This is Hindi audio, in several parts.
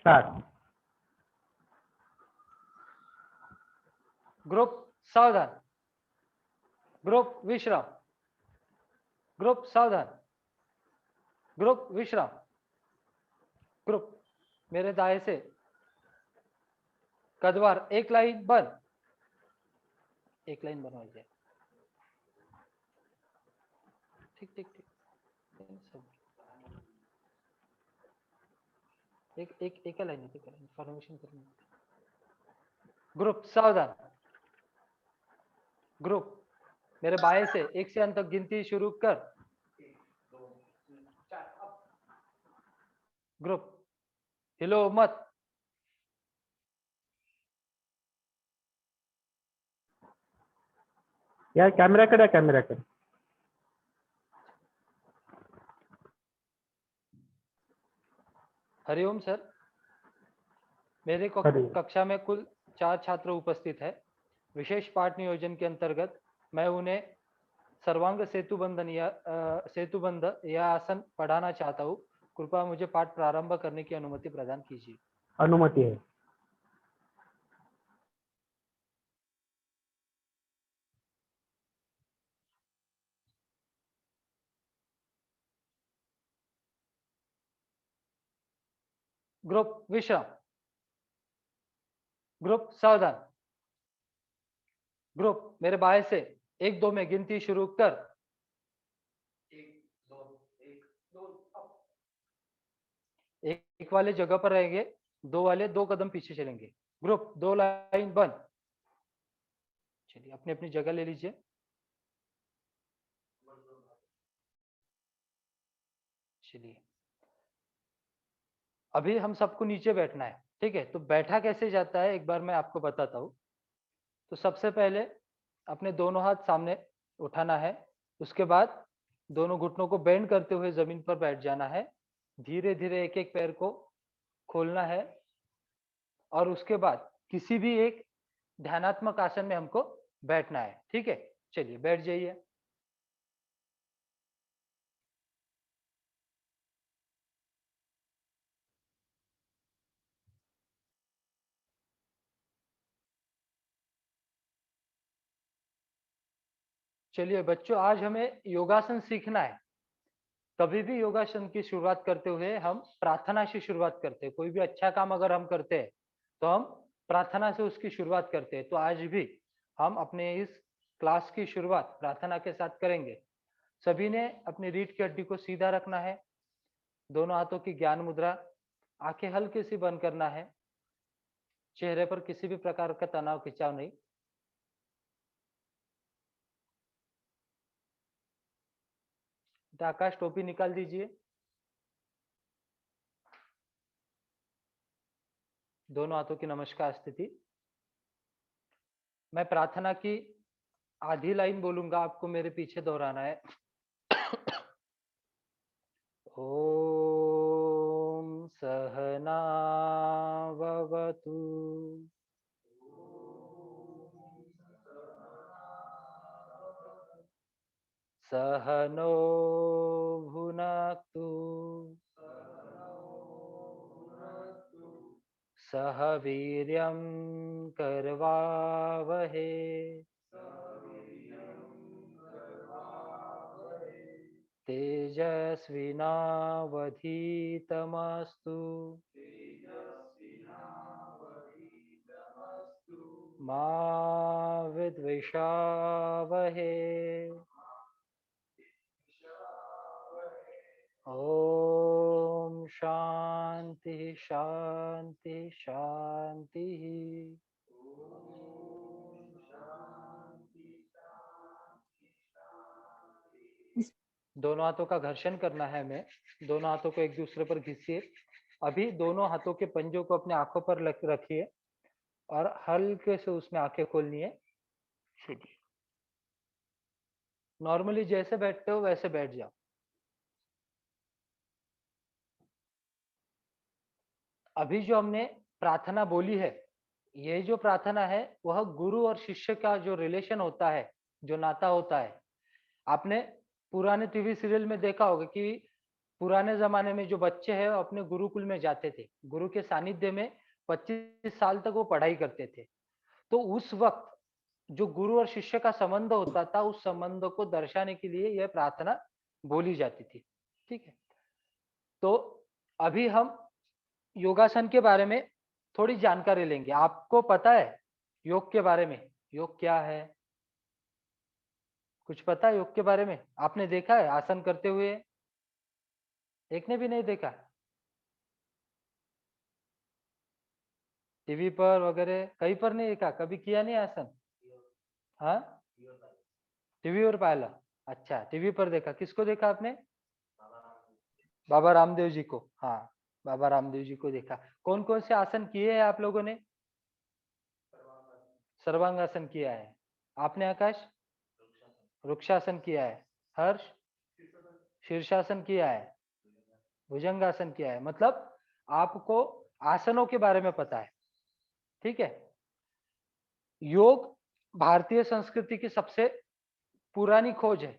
स्टार्ट। ग्रुप सावधान, ग्रुप विश्राम, ग्रुप सावधान, ग्रुप विश्राम, ग्रुप मेरे दाएं से कदवार एक लाइन बंद, एक लाइन बनवाइए। ठीक ठीक ठीक, एक एक एक लाइन इन्फॉर्मेशन करनी। ग्रुप सावधान, ग्रुप मेरे बाएं से 1 से अंत तक गिनती शुरू कर। 1 2 3 4 अप। ग्रुप हिलो मत। यार कॅमेराकडे हरिओम सर, मेरे कक्षा में कुल 4 छात्र उपस्थित है। विशेष पाठ नियोजन के अंतर्गत मैं उन्हें सर्वांग सेतुबंध या आसन पढ़ाना चाहता हूँ। कृपया मुझे पाठ प्रारंभ करने की अनुमति प्रदान कीजिए। अनुमति है। ग्रुप विश्राम, ग्रुप सावधान, ग्रुप मेरे बाएं से 1 2 में गिनती शुरू कर। 1 2 1 2 अप। एक वाले जगह पर रहेंगे, 2 वाले 2 कदम पीछे चलेंगे। ग्रुप 2 लाइन बंद। चलिए अपनी अपनी जगह ले लीजिए। चलिए अभी हम सबको नीचे बैठना है, ठीक है? तो बैठा कैसे जाता है एक बार मैं आपको बताता हूँ। तो सबसे पहले अपने दोनों हाथ सामने उठाना है, उसके बाद दोनों घुटनों को बेंड करते हुए जमीन पर बैठ जाना है। धीरे धीरे एक एक पैर को खोलना है और उसके बाद किसी भी एक ध्यानात्मक आसन में हमको बैठना है, ठीक है? चलिए बैठ जाइए। चलिए बच्चों, आज हमें योगासन सीखना है। कभी भी योगासन की शुरुआत करते हुए हम प्रार्थना से शुरुआत करते हैं। कोई भी अच्छा काम अगर हम करते हैं तो हम प्रार्थना से उसकी शुरुआत करते हैं। तो आज भी हम अपने इस क्लास की शुरुआत प्रार्थना के साथ करेंगे। सभी ने अपनी रीढ़ की हड्डी को सीधा रखना है, दोनों हाथों की ज्ञान मुद्रा, आंखें हल्की सी बंद करना है, चेहरे पर किसी भी प्रकार का तनाव खिंचाव नहीं। आकाश टोपी निकाल दीजिए। दोनों हाथों की नमस्कार स्थिति। मैं प्रार्थना की आधी लाइन बोलूंगा, आपको मेरे पीछे दोहराना है। ओम सहना भवतु, सहनो भुनक्तु, सह वीर्यं करवावहे, तेजस्विनावधीतमस्तु मा विद्विषावहे। ओम शांति शांति शांति। दोनों हाथों का घर्षण करना है हमें। दोनों हाथों को एक दूसरे पर घिसिए। अभी दोनों हाथों के पंजों को अपने आंखों पर रखिए और हल्के से उसमें आंखें खोलनी है। नॉर्मली जैसे बैठते हो वैसे बैठ जाओ। अभी जो हमने प्रार्थना बोली है, ये जो प्रार्थना है वह गुरु और शिष्य का जो रिलेशन होता है, जो नाता होता है। आपने पुराने टीवी सीरियल में देखा होगा कि पुराने जमाने में जो बच्चे हैं वो अपने गुरुकुल में जाते थे, गुरु के सानिध्य में 25 साल तक वो पढ़ाई करते थे। तो उस वक्त जो गुरु और शिष्य का संबंध होता था, उस संबंध को दर्शाने के लिए यह प्रार्थना बोली जाती थी। ठीक है, तो अभी हम योगासन के बारे में थोड़ी जानकारी लेंगे। आपको पता है योग के बारे में? योग क्या है? कुछ पता है योग के बारे में? आपने देखा है आसन करते हुए? एक ने भी नहीं देखा? टीवी पर वगैरह कहीं पर नहीं देखा? कभी किया नहीं आसन? हाँ, टीवीवर पाहिलं. अच्छा, टीवी पर देखा. किसको देखा आपने? बाबा रामदेव जी को. हाँ, बाबा रामदेव जी को देखा. कौन कौन से आसन किए हैं आप लोगों ने? सर्वांगासन किया है. आपने आकाश? वृक्षासन किया है. हर्ष? शीर्षासन किया है. भुजंगासन किया है. मतलब आपको आसनों के बारे में पता है. ठीक है. योग भारतीय संस्कृति की सबसे पुरानी खोज है.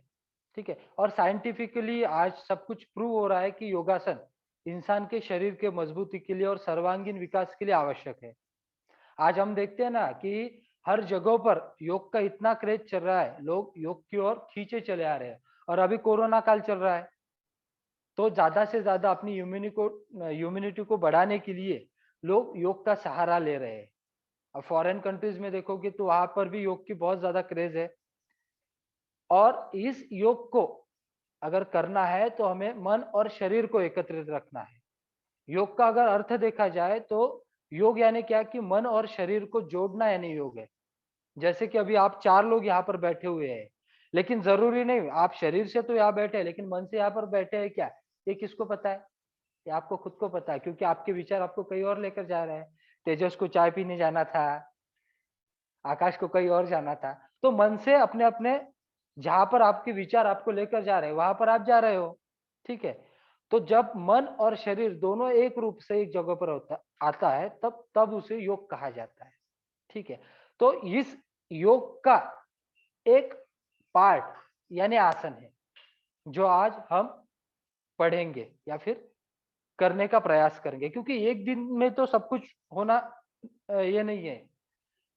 ठीक है, और साइंटिफिकली आज सब कुछ प्रूव हो रहा है कि योगासन इंसान के शरीर के मजबूती के लिए और सर्वांगीण विकास के लिए आवश्यक है. आज हम देखते हैं ना कि हर जगहों पर योग का इतना क्रेज चल रहा है, लोग योग की ओर खींचे चले आ रहे हैं. और अभी कोरोना काल चल रहा है, तो ज्यादा से ज्यादा अपनी ह्यूमिनिटी को बढ़ाने के लिए लोग योग का सहारा ले रहे हैं. अब फॉरेन कंट्रीज में देखोगे तो वहां पर भी योग की बहुत ज्यादा क्रेज है. और इस योग को अगर करना है तो हमें मन और शरीर को एकत्रित रखना है. योग का अगर अर्थ देखा जाए तो योग यानी क्या कि मन और शरीर को जोड़ना यानी योग है. जैसे कि अभी आप 4 लोग यहाँ पर बैठे हुए हैं, लेकिन जरूरी नहीं आप शरीर से तो यहाँ बैठे हैं लेकिन मन से यहाँ पर बैठे हैं क्या, ये किसको पता है? ये आपको खुद को पता है, क्योंकि आपके विचार आपको कहीं और लेकर जा रहे हैं. तेजस को चाय पीने जाना था, आकाश को कहीं और जाना था. तो मन से अपने अपने जहां पर आपके विचार आपको लेकर जा रहे हैं वहां पर आप जा रहे हो. ठीक है, तो जब मन और शरीर दोनों एक रूप से एक जगह पर होता आता है तब तब उसे योग कहा जाता है. ठीक है, तो इस योग का एक पार्ट यानी आसन है जो आज हम पढ़ेंगे या फिर करने का प्रयास करेंगे, क्योंकि एक दिन में तो सब कुछ होना ये नहीं है.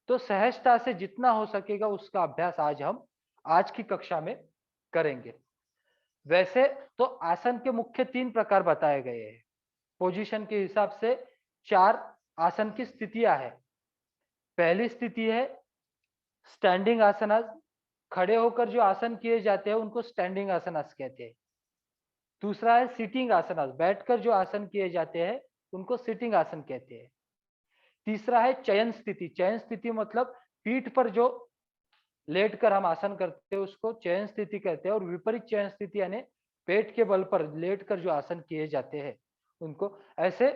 तो सहजता से जितना हो सकेगा उसका अभ्यास आज हम आज की कक्षा में करेंगे. वैसे तो आसन के मुख्य 3 प्रकार बताए गए हैं. पोजीशन के हिसाब से 4 आसन की स्थितियां है. पहली स्थिति है स्टैंडिंग आसनास. खड़े होकर जो आसन किए जाते हैं उनको स्टैंडिंग आसनास कहते हैं. दूसरा है सिटिंग आसनास. बैठकर जो आसन किए जाते हैं उनको सिटिंग आसन कहते हैं. तीसरा है चयन स्थिति. चयन स्थिति मतलब पीठ पर जो लेटकर हम आसन करते हैं उसको चयन स्थिति कहते हैं. और विपरीत चयन स्थिति यानी पेट के बल पर लेटकर जो आसन किए जाते हैं उनको. ऐसे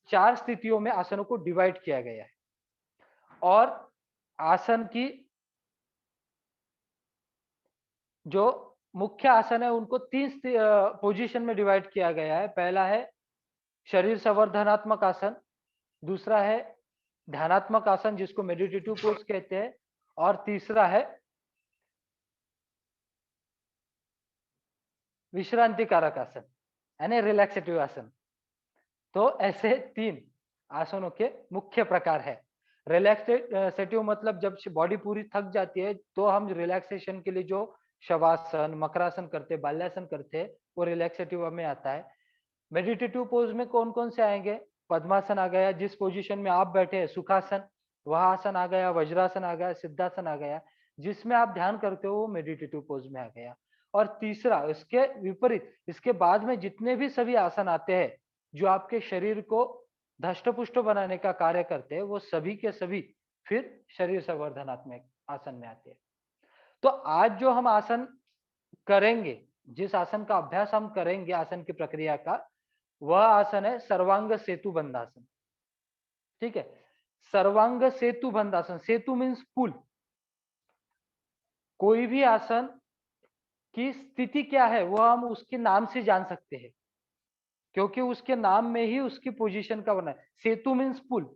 4 स्थितियों में आसनों को डिवाइड किया गया है. और आसन की जो मुख्य आसन है उनको 3 पोजीशन में डिवाइड किया गया है. पहला है शरीर संवर्धनात्मक आसन. दूसरा है ध्यानात्मक आसन जिसको मेडिटेटिव पोज कहते हैं. और तीसरा है विश्रांति कारक आसन यानी रिलैक्सेटिव आसन. तो ऐसे 3 आसनों के मुख्य प्रकार है. रिलैक्सेटिव मतलब जब बॉडी पूरी थक जाती है तो हम रिलैक्सेशन के लिए जो शवासन, मकरासन करते हैं, बाल्यासन करते हैं, वो रिलैक्सेटिव में आता है. मेडिटेटिव पोज में कौन कौन से आएंगे? पद्मासन आ गया, जिस पोजीशन में आप बैठे हैं, सुखासन, वह आसन आ गया, वज्रासन आ गया, सिद्धासन आ गया, जिसमें आप ध्यान करते हो वो मेडिटेटिव पोज में आ गया. और तीसरा इसके विपरीत इसके बाद में जितने भी सभी आसन आते हैं जो आपके शरीर को धष्टपुष्ट बनाने का कार्य करते हैं वो सभी के सभी फिर शरीर संवर्धनात्मक आसन में आते हैं. तो आज जो हम आसन करेंगे, जिस आसन का अभ्यास हम करेंगे आसन की प्रक्रिया का, वह आसन है सर्वांग सेतु बंधासन. ठीक है, सर्वांग सेतु बंधासन. सेतु मीन्स पुल. कोई भी आसन की स्थिति क्या है वो हम उसके नाम से जान सकते हैं, क्योंकि उसके नाम में ही उसकी पोजीशन का बना है. सेतु मीन्स पुल.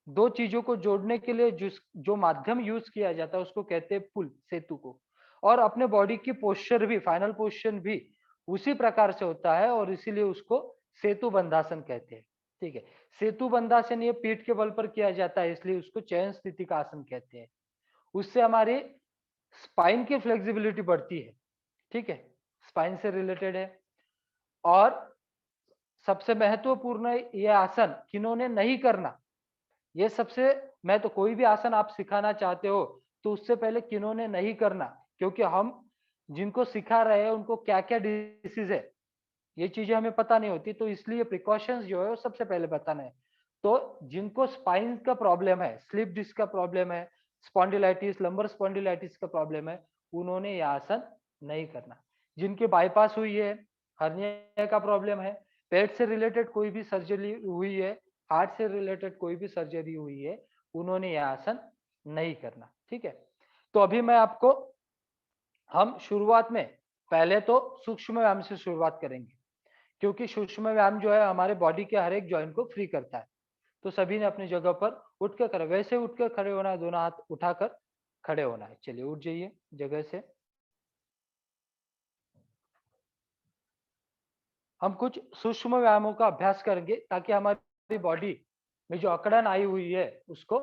दो चीजों को जोड़ने के लिए जो माध्यम यूज किया जाता है उसको कहते हैं पुल, सेतु को. और अपने बॉडी की पोस्चर भी, फाइनल पोस्चर भी उसी प्रकार से होता है और इसीलिए उसको सेतु बंधासन कहते हैं। ठीक है, सेतु बंधासन ये पीठ के बल पर किया जाता है, इसलिए उसको चयन स्थिति का आसन कहते हैं। उससे हमारी स्पाइन की फ्लेक्सिबिलिटी बढ़ती है। ठीक है, स्पाइन से रिलेटेड है। और सबसे महत्वपूर्ण ये आसन किन्होंने नहीं करना, ये सबसे, मैं तो कोई भी आसन आप सिखाना चाहते हो तो उससे पहले किन्होंने नहीं करना, क्योंकि हम जिनको सिखा रहे हैं उनको क्या क्या डिसीज है ये चीजें हमें पता नहीं होती, तो इसलिए प्रिकॉशंस जो है वो सबसे पहले बताना है। तो जिनको स्पाइन का प्रॉब्लम है, स्लिप डिस्क का प्रॉब्लम है, स्पॉन्डिलाइटिस, लंबर स्पॉन्डिलाइटिस का प्रॉब्लम है, उन्होंने यह आसन नहीं करना। जिनकी बाईपास हुई है, हर्निया का प्रॉब्लम है, पेट से रिलेटेड कोई भी सर्जरी हुई है, हार्ट से रिलेटेड कोई भी सर्जरी हुई है, उन्होंने यह आसन नहीं करना। ठीक है, तो अभी मैं आपको, हम शुरुआत में पहले तो सूक्ष्म व्यायाम से शुरुआत करेंगे, क्योंकि सूक्ष्म व्यायाम जो है हमारे बॉडी के हर एक जॉइंट को फ्री करता है। तो सभी ने अपनी जगह पर उठ कर करे, वैसे उठ कर खड़े होना है, दोनों हाथ उठाकर खड़े होना है। चलिए उठ जाइए जगह से। हम कुछ सूक्ष्म व्यायामों का अभ्यास करेंगे ताकि हमारी बॉडी में जो अकड़न आई हुई है उसको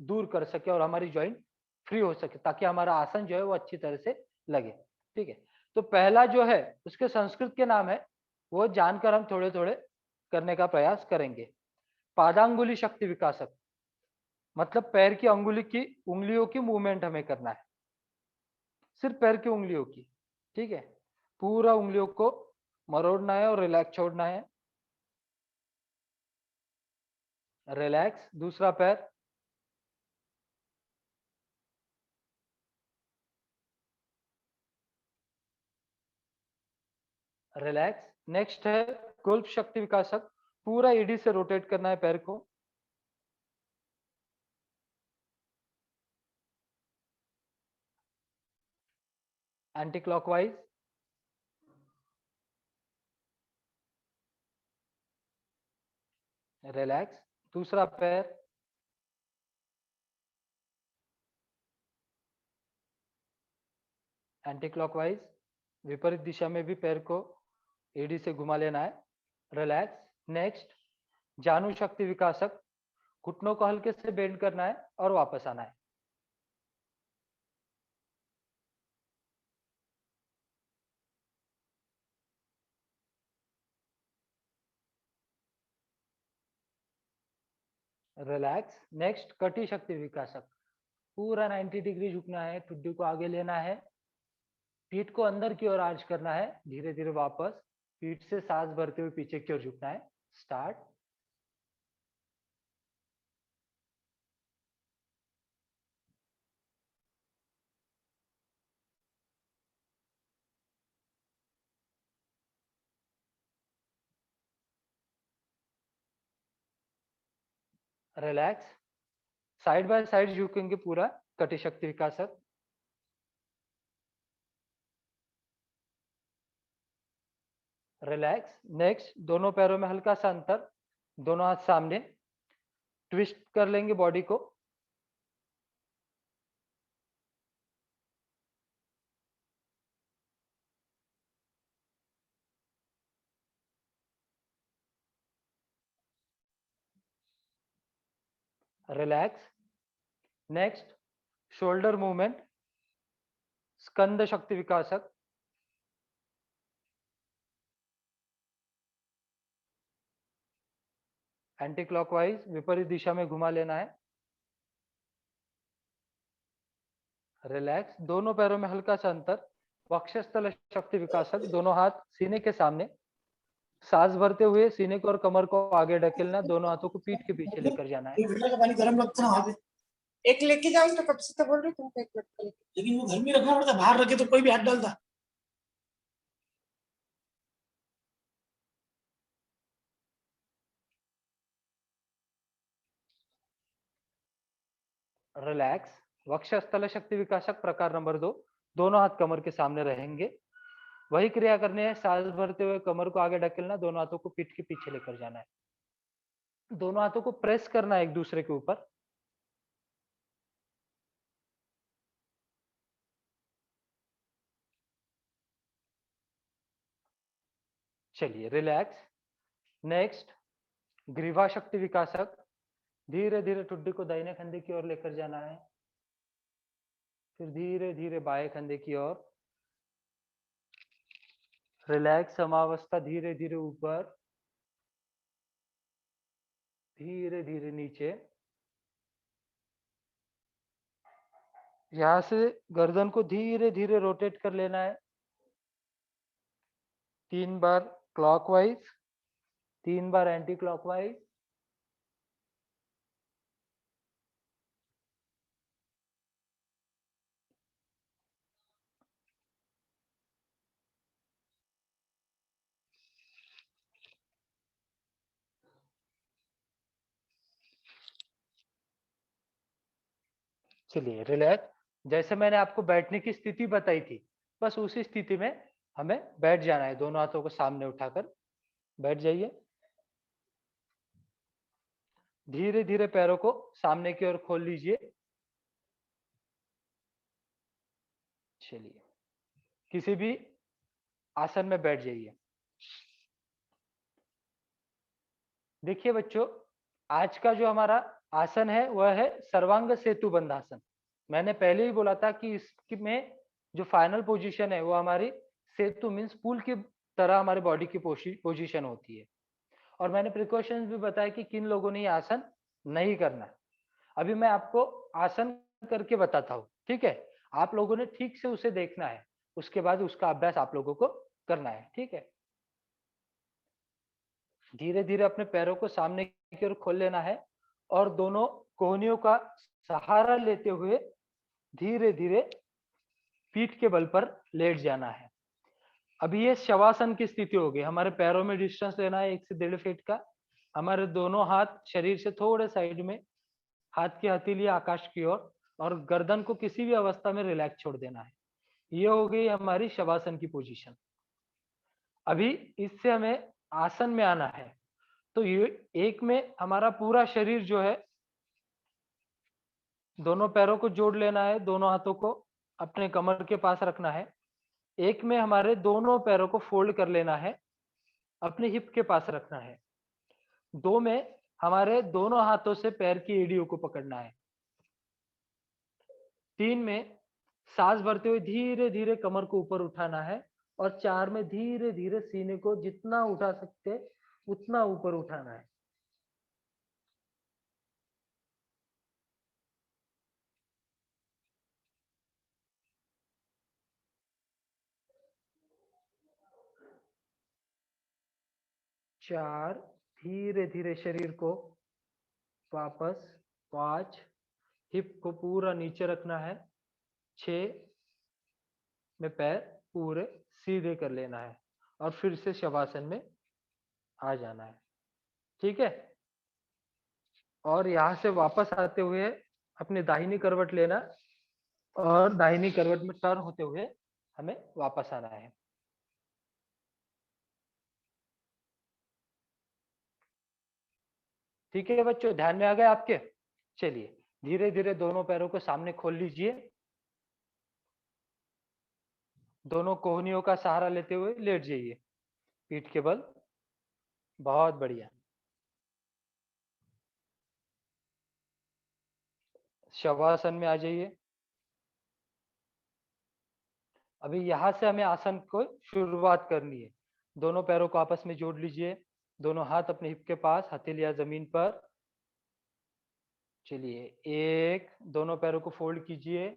दूर कर सके और हमारी जॉइंट फ्री हो सके, ताकि हमारा आसन जो है वो अच्छी तरह से लगे। ठीक है, तो पहला जो है उसके संस्कृत के नाम है, वो जानकर हम थोड़े थोड़े करने का प्रयास करेंगे। पादांगुली शक्ति विकासक, मतलब पैर की अंगुली की उंगलियों की मूवमेंट हमें करना है, सिर्फ पैर की उंगलियों की। ठीक है, पूरा उंगलियों को मरोड़ना है और रिलैक्स छोड़ना है। रिलैक्स, दूसरा पैर, रिलैक्स। नेक्स्ट है गोल्फ शक्ति विकासक, पूरा ईडी से रोटेट करना है पैर को। एंटी क्लॉकवाइज, रिलैक्स, दूसरा पैर, एंटी क्लॉकवाइज, विपरीत दिशा में भी पैर को एडी से घुमा लेना है। रिलैक्स। नेक्स्ट जानु शक्ति विकासक, घुटनों को हल्के से बेंड करना है और वापस आना है। रिलैक्स। नेक्स्ट कटी शक्ति विकासक, पूरा 90 डिग्री झुकना है, ठुड्डी को आगे लेना है, पीठ को अंदर की ओर आर्च करना है, धीरे धीरे वापस पीठ से सांस भरते हुए पीछे की ओर झुकना है। Start. Relax, side by side झुकेंगे पूरा, कटी शक्ति विकासक। रिलैक्स। नेक्स्ट दोनों पैरों में हल्का सा अंतर, दोनों हाथ सामने, ट्विस्ट कर लेंगे बॉडी को। रिलैक्स। नेक्स्ट शोल्डर मूवमेंट, स्कंद शक्ति विकासक। एंटी क्लॉकवाइज, विपरीत दिशा में घुमा लेना है। रिलैक्स, दोनों पैरों में हल्का सा अंतर, वक्षस्थल शक्ति विकासक, दोनों हाथ सीने के सामने, सांस भरते हुए सीने को और कमर को आगे ढकेलना, दोनों हाथों को पीठ के पीछे लेकर जाना है। फिल्टर का पानी गर्म लगता है वहां पे। एक लेके जाओ तो कब से तो बोल रहे तुमको एक मटका लेके, लेकिन वो घर में रखना पड़ता, बाहर रखे तो कोई भी हाथ डालता। रिलैक्स, वक्षस्थल शक्ति विकासक प्रकार नंबर 2, दोनों हाथ कमर के सामने रहेंगे। वही क्रिया करनी है, सांस भरते हुए कमर को आगे ढकेलना, दोनों हाथों को पीठ के पीछे लेकर जाना है, दोनों हाथों को प्रेस करना है एक दूसरे के ऊपर। चलिए रिलैक्स। नेक्स्ट, ग्रीवा शक्ति विकासक। धीरे धीरे ठुड्डी को दाहिने कंधे की ओर लेकर जाना है, फिर धीरे धीरे बाएं कंधे की ओर। रिलैक्स समावस्था, धीरे धीरे ऊपर, धीरे धीरे नीचे। यहां से गर्दन को धीरे धीरे रोटेट कर लेना है, 3 बार क्लॉकवाइज, 3 बार एंटी क्लॉकवाइज। चलिए रिलैक्स। जैसे मैंने आपको बैठने की स्थिति बताई थी, बस उसी स्थिति में हमें बैठ जाना है। दोनों हाथों को सामने उठाकर बैठ जाइए। धीरे धीरे पैरों को सामने की ओर खोल लीजिए। चलिए किसी भी आसन में बैठ जाइए। देखिए बच्चों, आज का जो हमारा आसन है वह है सर्वांग सेतु बंधासन। मैंने पहले ही बोला था कि इसमें जो फाइनल पोजीशन है वो हमारी सेतु मीन्स पुल की तरह हमारी बॉडी की पोजीशन होती है। और मैंने प्रिकॉशंस भी बताया कि किन लोगों ने ये आसन नहीं करना। अभी मैं आपको आसन करके बताता हूँ, ठीक है? आप लोगों ने ठीक से उसे देखना है, उसके बाद उसका अभ्यास आप लोगों को करना है, ठीक है? धीरे धीरे अपने पैरों को सामने की ओर खोल लेना है और दोनों कोहनियों का सहारा लेते हुए धीरे धीरे पीठ के बल पर लेट जाना है। अभी ये शवासन की स्थिति होगी। हमारे पैरों में डिस्टेंस लेना है 1 से 1.5 फीट का। हमारे दोनों हाथ शरीर से थोड़े साइड में, हाथ की हथेली आकाश की ओर, और गर्दन को किसी भी अवस्था में रिलैक्स छोड़ देना है। ये हो गई हमारी शवासन की पोजीशन। अभी इससे हमें आसन में आना है। तो ये एक में हमारा पूरा शरीर जो है, दोनों पैरों को जोड़ लेना है, दोनों हाथों को अपने कमर के पास रखना है। एक में हमारे दोनों पैरों को फोल्ड कर लेना है, अपने हिप के पास रखना है। 2 में हमारे दोनों हाथों से पैर की एड़ियों को पकड़ना है। 3 में सांस भरते हुए धीरे धीरे कमर को ऊपर उठाना है। और 4 में धीरे धीरे सीने को जितना उठा सकते उतना ऊपर उठाना है। चार, धीरे धीरे शरीर को वापस। 5, हिप को पूरा नीचे रखना है। 6 में पैर पूरे सीधे कर लेना है और फिर से शवासन में आ जाना है, ठीक है? और यहाँ से वापस आते हुए अपनी दाहिनी करवट लेना और दाहिनी करवट में टर्न होते हुए हमें वापस आना है। ठीक है बच्चों, ध्यान में आ गए आपके? चलिए धीरे धीरे दोनों पैरों को सामने खोल लीजिए। दोनों कोहनियों का सहारा लेते हुए लेट जाइए पीठ के बल। बहुत बढ़िया। शवासन में आ जाइए। अभी यहाँ से हमें आसन को शुरुआत करनी है। दोनों पैरों को आपस में जोड़ लीजिए, दोनों हाथ अपने हिप के पास, हथेलियां जमीन पर। चलिए 1, दोनों पैरों को फोल्ड कीजिए,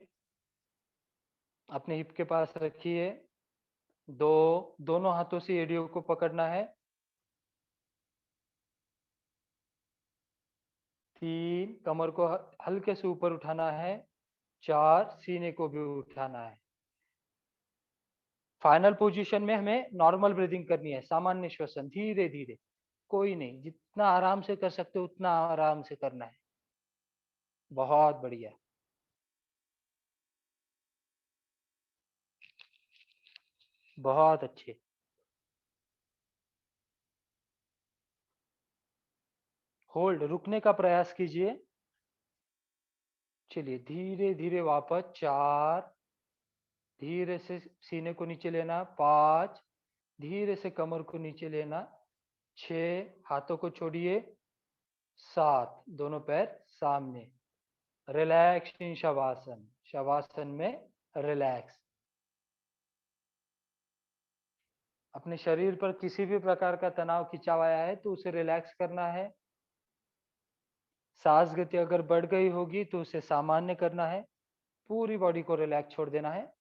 अपने हिप के पास रखिए। 2, दोनों हाथों से एड़ियों को पकड़ना है। 3, कमर को हल्के से ऊपर उठाना है। 4, सीने को भी उठाना है। फाइनल पोजीशन में हमें नॉर्मल ब्रीदिंग करनी है, सामान्य श्वसन, धीरे धीरे, कोई नहीं, जितना आराम से कर सकते हो उतना आराम से करना है। बहुत बढ़िया। बहुत अच्छे। होल्ड, रुकने का प्रयास कीजिए। चलिए धीरे धीरे वापस। 4, धीरे से सीने को नीचे लेना। 5, धीरे से कमर को नीचे लेना, 6, हाथों को छोड़िए, 7, दोनों पैर सामने, रिलैक्स इन शवासन, शवासन में रिलैक्स। अपने शरीर पर किसी भी प्रकार का तनाव खिंचाव आया है तो उसे रिलैक्स करना है। सांस गति अगर बढ़ गई होगी तो उसे सामान्य करना है, पूरी बॉडी को रिलैक्स छोड़ देना है।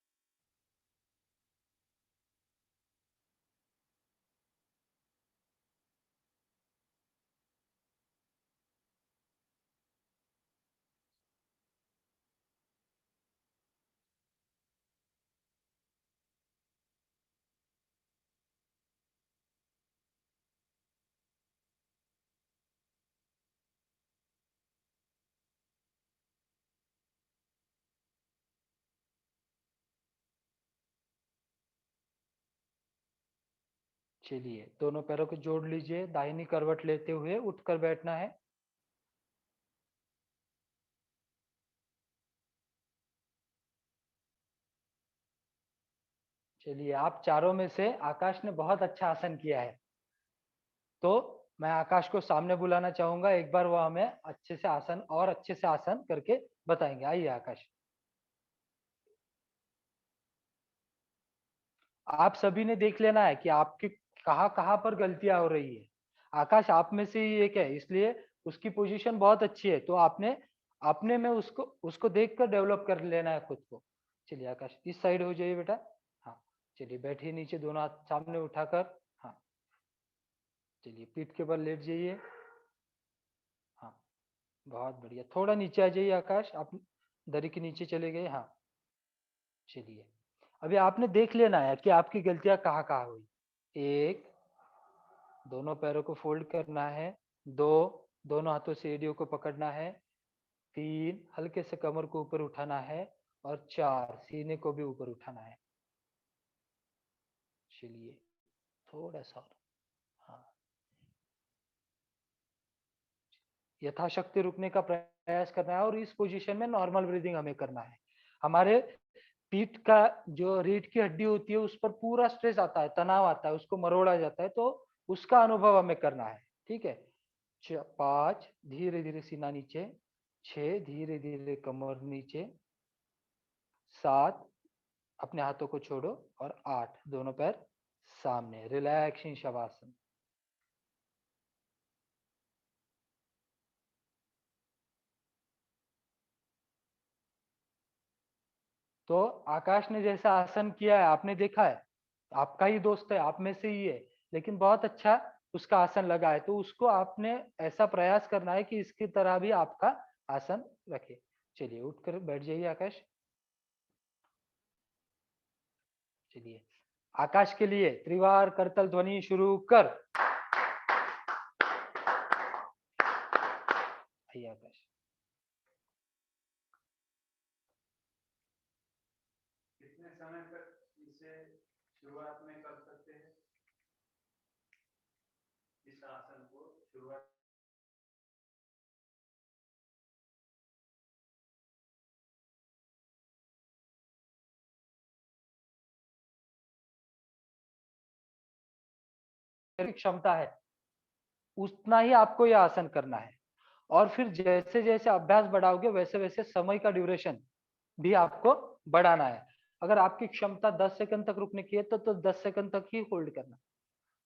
चलिए, दोनों पैरों को जोड़ लीजिए, दाहिनी करवट लेते हुए उठकर बैठना है। चलिए, आप चारों में से आकाश ने बहुत अच्छा आसन किया है, तो मैं आकाश को सामने बुलाना चाहूंगा। एक बार वो हमें अच्छे से आसन और अच्छे से आसन करके बताएंगे। आइए आकाश। आप सभी ने देख लेना है कि आपकी कहाँ कहाँ पर गलतियां हो रही है। आकाश आप में से ही एक है, इसलिए उसकी पोजीशन बहुत अच्छी है, तो आपने अपने में उसको उसको देख कर डेवलप कर लेना है खुद को। चलिए आकाश, इस साइड हो जाइए बेटा। हाँ, चलिए बैठिए नीचे, दोनों हाथ सामने उठाकर। हाँ, चलिए पीठ के बल लेट जाइए। हाँ, बहुत बढ़िया। थोड़ा नीचे आ जाइए आकाश, आप दरी के नीचे चले गए। हाँ, चलिए अभी आपने देख लेना है कि आपकी गलतियां कहाँ कहाँ हुई। 1, दोनों पैरों को फोल्ड करना है। 2, दोनों हाथों से एड़ियों को पकड़ना है। 3, हल्के से कमर को ऊपर उठाना है। और 4, सीने को भी ऊपर उठाना है। चलिए थोड़ा सा और। हाँ, यथाशक्ति रुकने का प्रयास करना है और इस पोजीशन में नॉर्मल ब्रीदिंग हमें करना है। हमारे पीठ का जो रीढ़ की हड्डी होती है उस पर पूरा स्ट्रेस आता है, तनाव आता है, उसको मरोड़ा जाता है, तो उसका अनुभव हमें करना है। ठीक है। 5, धीरे धीरे सीना नीचे। 6, धीरे धीरे कमर नीचे। 7, अपने हाथों को छोड़ो। और 8, दोनों पैर सामने, रिलैक्सिंग शवासन। तो आकाश ने जैसा आसन किया है आपने देखा है, आपका ही दोस्त है, आप में से ही है, लेकिन बहुत अच्छा उसका आसन लगा है, तो उसको आपने ऐसा प्रयास करना है कि इसकी तरह भी आपका आसन रखे। चलिए उठकर बैठ जाइए आकाश। चलिए आकाश के लिए त्रिवार करतल ध्वनि शुरू कर। आइए आकाश। कितने समय तक इसे शुरुआत में कर सकते हैं, इस आसन को शुरुआत? क्षमता है उतना ही आपको यह आसन करना है, और फिर जैसे जैसे अभ्यास बढ़ाओगे वैसे वैसे समय का ड्यूरेशन भी आपको बढ़ाना है। अगर आपकी क्षमता 10 सेकंड तक रुकने की है तो 10 सेकंड तक ही होल्ड करना,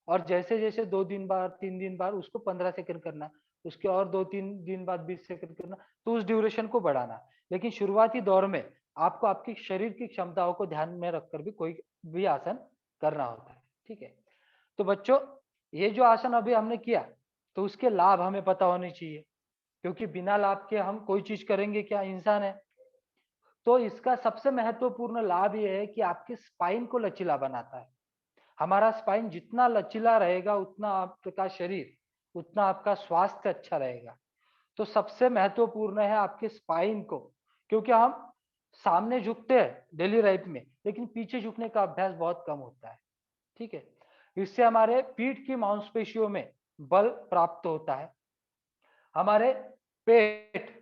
और जैसे जैसे 2 दिन बाद 3 दिन बाद उसको 15 सेकंड करना, उसके और 2-3 दिन बाद 20 सेकंड करना, तो उस ड्यूरेशन को बढ़ाना। लेकिन शुरुआती दौर में आपको आपकी शरीर की क्षमताओं को ध्यान में रखकर भी कोई भी आसन करना होता है। ठीक है। तो बच्चों, ये जो आसन अभी हमने किया, तो उसके लाभ हमें पता होने चाहिए, क्योंकि बिना लाभ के हम कोई चीज करेंगे क्या, इंसान है। तो इसका सबसे महत्वपूर्ण लाभ ये है कि आपके स्पाइन को लचीला बनाता है। हमारा स्पाइन जितना लचीला रहेगा उतना आपका शरीर, उतना आपका स्वास्थ्य अच्छा रहेगा। तो सबसे महत्वपूर्ण है आपके स्पाइन को, क्योंकि हम सामने झुकते हैं डेली लाइफ में, लेकिन पीछे झुकने का अभ्यास बहुत कम होता है। ठीक है। इससे हमारे पीठ की मांसपेशियों में बल प्राप्त होता है। हमारे पेट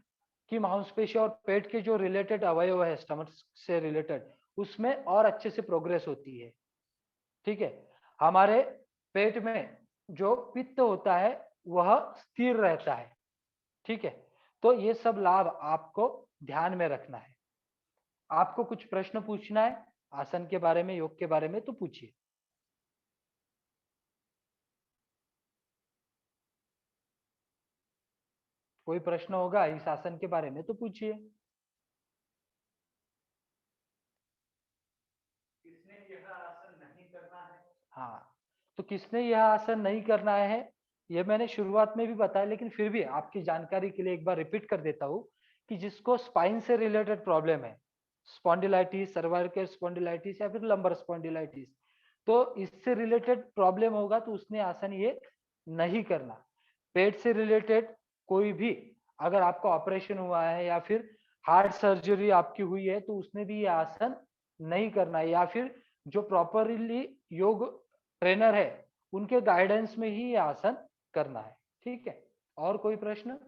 की मांसपेशी और पेट के जो रिलेटेड अवयव है स्टमक से रिलेटेड, उसमें और अच्छे से प्रोग्रेस होती है। ठीक है। हमारे पेट में जो पित्त होता है वह स्थिर रहता है। ठीक है, तो ये सब लाभ आपको ध्यान में रखना है। आपको कुछ प्रश्न पूछना है आसन के बारे में, योग के बारे में, तो पूछिए। कोई प्रश्न होगा इस आसन के बारे में तो पूछिए। किसने यह आसन नहीं करना है? हाँ, तो किसने यह आसन नहीं करना है, ये मैंने शुरुआत में भी बताया, लेकिन फिर भी आपकी जानकारी के लिए एक बार रिपीट कर देता हूँ कि जिसको स्पाइन से रिलेटेड प्रॉब्लम है, स्पॉन्डिलाइटिस, सर्वाइकल स्पॉन्डिलाइटिस या फिर लंबर स्पॉन्डिलाइटिस, तो इससे रिलेटेड प्रॉब्लम होगा तो उसने आसन ये नहीं करना। पेट से रिलेटेड कोई भी, अगर आपका ऑपरेशन हुआ है या फिर हार्ट सर्जरी आपकी हुई है तो उसने भी ये आसन नहीं करना है, या फिर जो प्रॉपरली योग ट्रेनर है उनके गाइडेंस में ही ये आसन करना है। ठीक है, और कोई प्रश्न?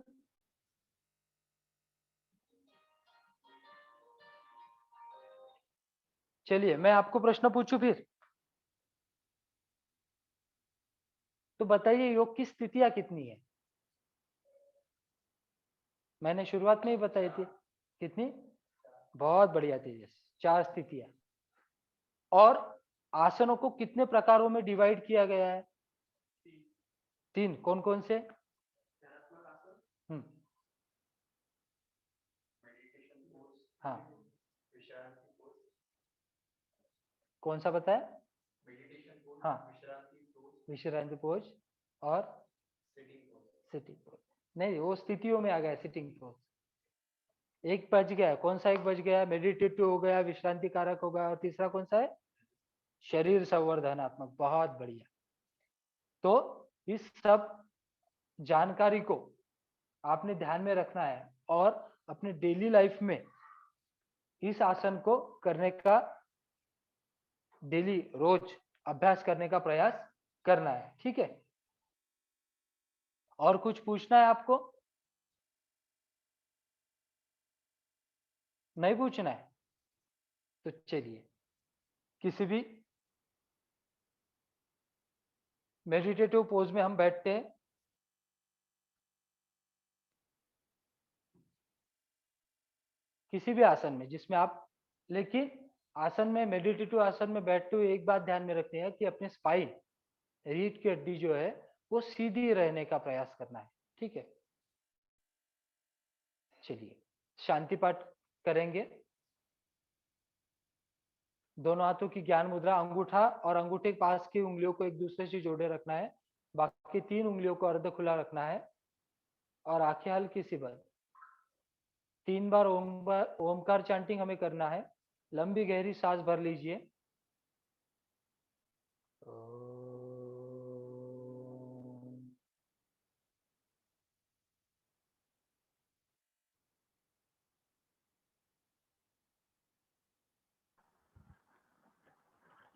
चलिए मैं आपको प्रश्न पूछूं फिर। तो बताइए योग की स्थितियां कितनी है? मैंने शुरुआत में ही बताई थी। कितनी? बहुत बढ़िया तेजस, 4 स्थितियां। और आसनों को कितने प्रकारों में डिवाइड किया गया है? 3। कौन कौन से? ध्यानात्मक आसन, हम्म, मेडिटेशन पोज, हाँ, विश्रांति पोज, कौन सा बताया? मेडिटेशन पोज, हाँ, विश्रांति पोज, विश्रांति पोज और सिटिंग पोज। Sitting pose. नहीं, वो स्थितियों में आ गया सिटिंग पोज। एक बच गया, कौन सा एक बच गया? मेडिटेटिव हो गया, विश्रांति कारक हो गया, और तीसरा कौन सा है? शरीर संवर्धनात्मक। बहुत बढ़िया। तो इस सब जानकारी को आपने ध्यान में रखना है और अपने डेली लाइफ में इस आसन को करने का, डेली रोज अभ्यास करने का प्रयास करना है। ठीक है, और कुछ पूछना है आपको? नहीं पूछना है? तो चलिए किसी भी मेडिटेटिव पोज में हम बैठते हैं। किसी भी आसन में जिसमें आप, लेकिन आसन में, मेडिटेटिव आसन में बैठते हुए एक बात ध्यान में रखनी है कि अपने स्पाइन, रीढ़ की हड्डी जो है वो सीधी रहने का प्रयास करना है। ठीक है, चलिए शांति पाठ करेंगे। दोनों हाथों की ज्ञान मुद्रा, अंगूठा और अंगूठे के पास की उंगलियों को एक दूसरे से जोड़े रखना है, बाकी 3 उंगलियों को अर्ध खुला रखना है और आंखें हल्की सी बंद। 3 बार ओमकार चैंटिंग हमें करना है। लंबी गहरी सांस भर लीजिए।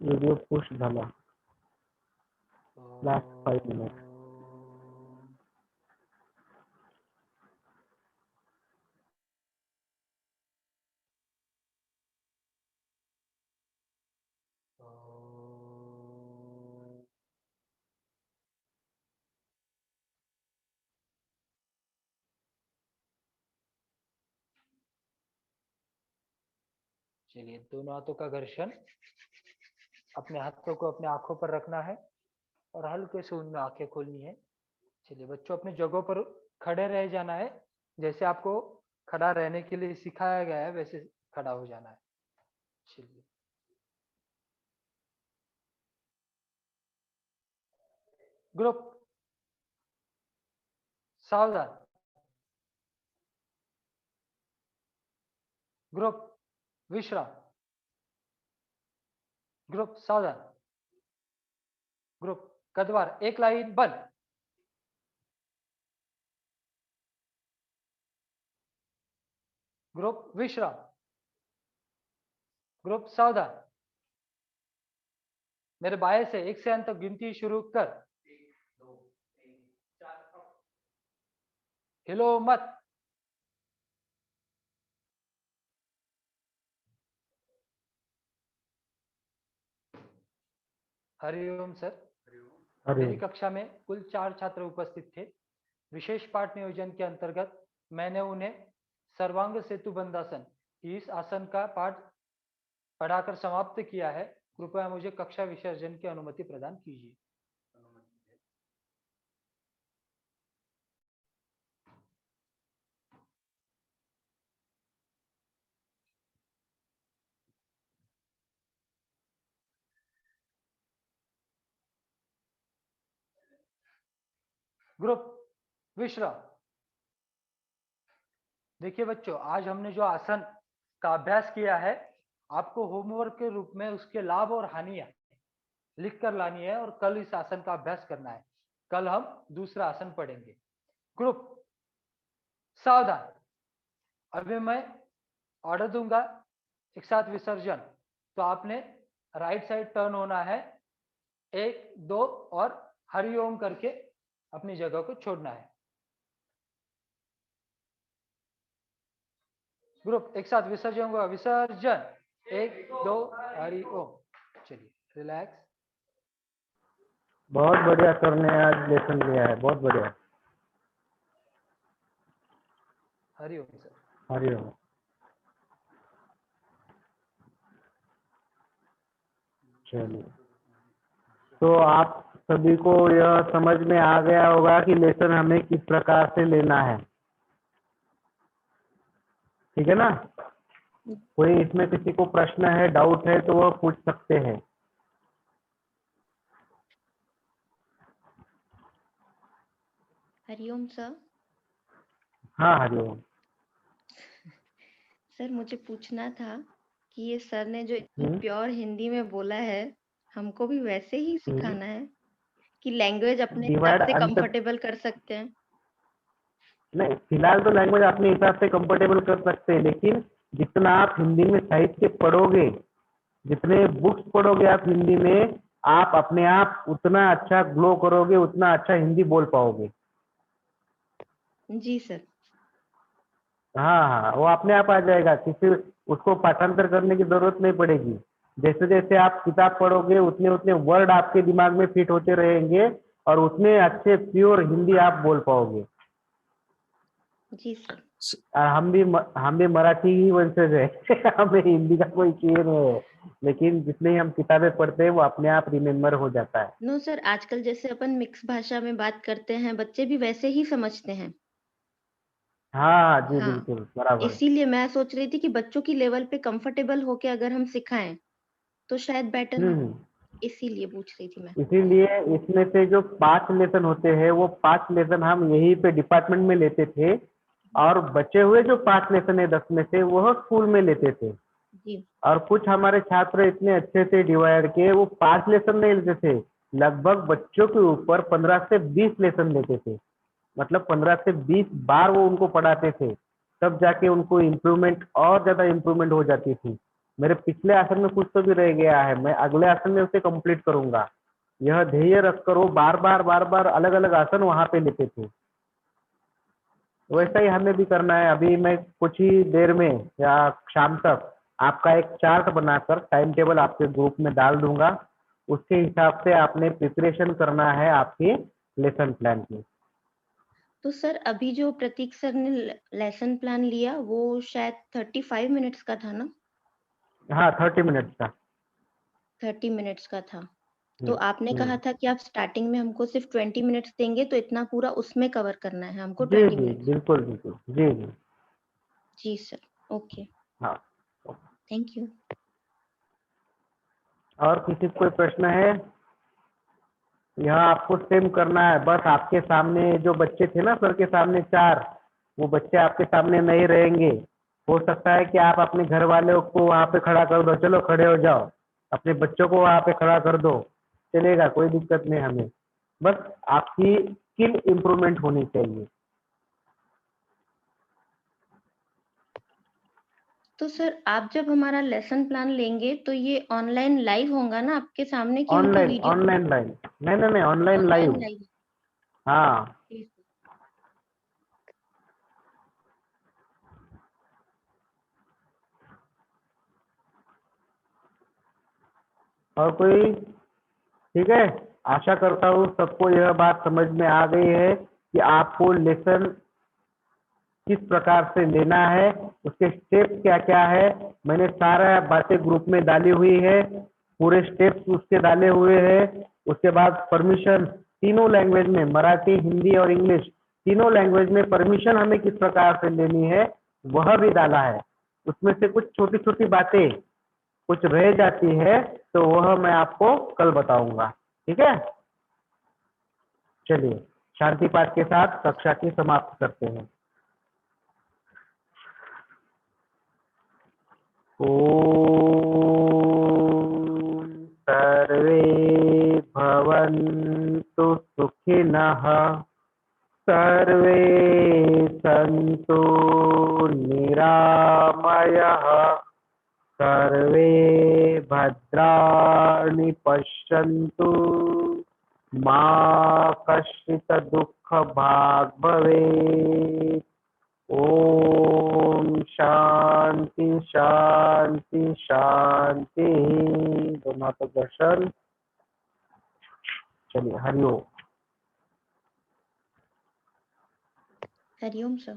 व्हिडिओ पोस्ट झाला लास्ट 5 मिनिट. चलिए दोनों हाथों का घर्षण, अपने हाथों को अपने आंखों पर रखना है और हल्के से उनमें आंखें खोलनी है। चलिए बच्चों अपने जगहों पर खड़े रह जाना है, जैसे आपको खड़ा रहने के लिए सिखाया गया है वैसे खड़ा हो जाना है। चलिए ग्रुप सावधान, ग्रुप विश्राम, ग्रुप सावधान, ग्रुप कदवार, एक लाइन बंद। ग्रुप विश्राम, ग्रुप सावधान। मेरे बाएं से 1 से अंत तक गिनती शुरू कर। 1 2 3 4 हिलो मत। हरिओम सर। अरे मेरी कक्षा में कुल 4 छात्र उपस्थित थे। विशेष पाठ नियोजन के अंतर्गत मैंने उन्हें सर्वांग सेतु बंधासन इस आसन का पाठ पढ़ाकर समाप्त किया है। कृपया मुझे कक्षा विसर्जन की अनुमति प्रदान कीजिए। ग्रुप विश्राम। देखिए बच्चों, आज हमने जो आसन का अभ्यास किया है, आपको होमवर्क के रूप में उसके लाभ और हानियां लिख कर लानी है और कल इस आसन का अभ्यास करना है। कल हम दूसरा आसन पढ़ेंगे। ग्रुप सावधान। अभी मैं ऑर्डर दूंगा, एक साथ विसर्जन, तो आपने राइट साइड टर्न होना है, 1 2 और हरिओम करके अपनी जगह को छोड़ना है। ग्रुप एक साथ विसर्जन होगा। विसर्जन 1 2 हरिओम। चलिए रिलैक्स। बहुत बढ़िया सर ने आज लेसन लिया है, बहुत बढ़िया। हरिओम सर। हरिओम। चलिए, तो आप सभी को यह समझ में आ गया होगा कि लेसन हमें किस प्रकार से लेना है, ठीक है ना? कोई इसमें किसी को प्रश्न है, डाउट है तो वह पूछ सकते हैं। हरिओम सर। हाँ हरिओम। सर मुझे पूछना था कि ये सर ने जो इतनी हम्म, प्योर हिंदी में बोला है, हमको भी वैसे ही हम्म। सिखाना है कि लैंग्वेज अपने डिवाइड हिसाब से अंत कंफर्टेबल कर सकते हैं? नहीं, फिलहाल तो लैंग्वेज अपने हिसाब से कंफर्टेबल कर सकते हैं, लेकिन जितना आप हिंदी में साहित्य पढ़ोगे, जितने बुक्स पढ़ोगे आप हिंदी में, आप अपने आप उतना अच्छा ग्लो करोगे, उतना अच्छा हिंदी बोल पाओगे। जी सर। हाँ हाँ, वो अपने आप आ जाएगा, किसी उसको पाठांतर करने की जरूरत नहीं पड़ेगी। जैसे जैसे आप किताब पढ़ोगे उतने उतने वर्ड आपके दिमाग में फिट होते रहेंगे और उतने अच्छे प्योर हिंदी आप बोल पाओगे। जी सर। हम भी मराठी ही वंशज है हमें हिंदी का कोई चाहिए नहीं है, लेकिन जितने हम किताबें पढ़ते हैं वो अपने आप रिमेम्बर हो जाता है। नो सर, आजकल जैसे अपन मिक्स भाषा में बात करते हैं, बच्चे भी वैसे ही समझते हैं। हाँ जी हाँ, बिल्कुल बराबर। इसीलिए मैं सोच रही थी कि बच्चों की लेवल पे कंफर्टेबल होके अगर हम सिखाएं तो शायद बेटर हो। हम्म। इसीलिए पूछ रही थी मैं। इसीलिए इसमें से जो 5 लेसन होते हैं वो 5 लेसन हम यहीं पे डिपार्टमेंट में लेते थे, और बचे हुए जो 5 लेसन है 10 में से वो स्कूल में लेते थे। जी। और कुछ हमारे छात्र इतने अच्छे थे डिवाइड के, वो 5 लेसन नहीं लेते थे, लगभग बच्चों के ऊपर 15 से 20 लेसन लेते थे। मतलब 15 से 20 बार वो उनको पढ़ाते थे, तब जाके उनको इम्प्रूवमेंट और ज्यादा इम्प्रूवमेंट हो जाती थी। मेरे पिछले आसन में कुछ तो भी रह गया है, मैं अगले आसन में उसे कंप्लीट करूंगा। यह ध्येय रखकर वो बार बार अलग अलग आसन वहां पे लेते थे। वैसा ही हमें भी करना है। अभी मैं कुछ ही देर में या शाम तक आपका एक चार्ट बनाकर टाइम टेबल आपके ग्रुप में डाल दूंगा, उसके हिसाब से आपने प्रिपरेशन करना है आपके लेसन प्लान की। तो सर अभी जो प्रतीक सर ने लेसन प्लान लिया वो शायद 35 मिनट्स का था ना? हाँ 30 मिनट्स का। 30 मिनट्स का था। तो हम्म, आपने कहा हम्म। था कि आप स्टार्टिंग में हमको सिर्फ 20 मिनट्स देंगे, तो इतना पूरा उसमें कवर करना है हमको जी 20 जी मिनट्स। बिल्कुल बिल्कुल, जी जी। जी सर। ओके। हाँ, थैंक यू। और किसी को कोई प्रश्न है? यह आपको सेम करना है, बस आपके सामने जो बच्चे थे ना सर के सामने 4, वो बच्चे आपके सामने नहीं रहेंगे। हो सकता है कि आप अपने घर वालों को वहाँ पे खड़ा कर दो, चलो खड़े हो जाओ, अपने बच्चों को वहाँ पे खड़ा कर दो, चलेगा, कोई दिक्कत नहीं हमें। बस आपकी स्किल इम्प्रूवमेंट होनी चाहिए। तो सर आप जब हमारा लेसन प्लान लेंगे तो ये ऑनलाइन लाइव होगा ना आपके सामने, कि हमको ऑनलाइन वीडियो? ऑनलाइन लाइव, नहीं नहीं नहीं, ऑनलाइन ऑनलाइन लाइव। लाइव। हाँ। और कोई ठीक है, आशा करता हूँ सबको यह बात समझ में आ गई है कि आपको लेसन किस प्रकार से लेना है, उसके स्टेप्स क्या क्या है। मैंने सारा बातें ग्रुप में डाली हुई है, पूरे स्टेप्स उसके डाले हुए हैं। उसके बाद परमिशन तीनों लैंग्वेज में, मराठी, हिंदी और इंग्लिश तीनों लैंग्वेज में परमिशन हमें किस प्रकार से लेनी है वह भी डाला है। उसमें से कुछ छोटी छोटी बातें कुछ रह जाती है तो वह मैं आपको कल बताऊंगा। ठीक है, चलिए शांति पाठ के साथ कक्षा की समाप्त करते हैं। ओम सर्वे भवन्तु सुखिनः, सर्वे सन्तु निरामयः, सर्वे भद्राणि पश्यन्तु, मा कश्चित् दुःखभाग् भवेत्। ओम शांति शांति शांति। दोनों तो दर्शन। चलिए हरिओम। हरिओम सर।